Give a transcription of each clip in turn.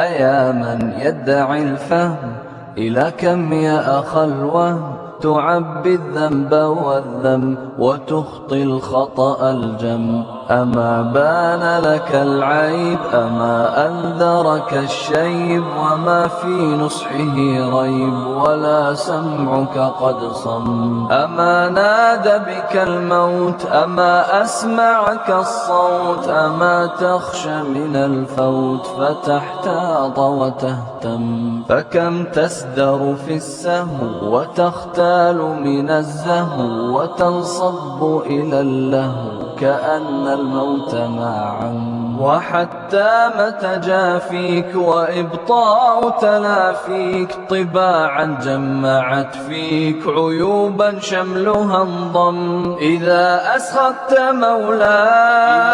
أيا من يدعي الفهم إلى كم يا أخا الوهم تعبي الذنب والذم وتخطي الخطأ الجم. أما بان لك العيب أما أنذرك الشيب وما في نصحه ريب ولا سمعك قد صم. أما نادى بك الموت أما أسمعك الصوت أما تخشى من الفوت فتحتاط وتهتم. فكم تسدر في السهو وتختال من الزهو وتنصب إلى اللهو كأن الموت معا. وحتى متى جافيك وإبطاء تلافيك طباعا جمعت فيك عيوبا شملها انضم. إذا أسخطت مولاي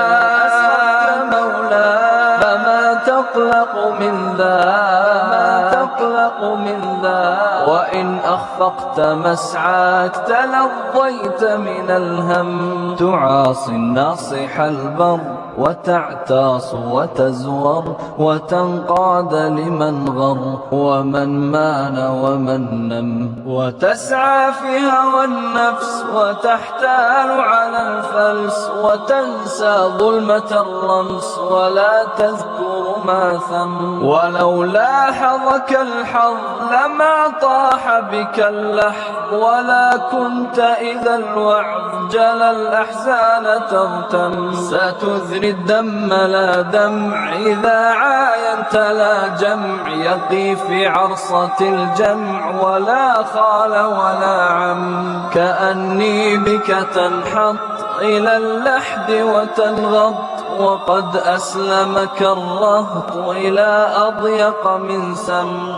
فما تقلق من ذا وإن أخفقت مسعاك تلظيت من الهم. تعاصي الناصح البر وتعتاص وتزور وتنقاد لمن غر ومن مان ومن نم. وتسعى في هوى النفس وتحتال على الفلس وتنسى ظلمة الرمس ولا تذكر ما ثم. ولو لاحظك الحظ لما طاح بك اللحظ ولا كنت إذا الوعظ جلى الأحزان تغتم. ستذري الدم لا دمع إذا عاينت لا جمع يقي في عرصة الجمع ولا خال ولا عم. كأني بك تنحط إلى اللحد وتنغض وقد أسلمك الرهط إلى أضيق من سم.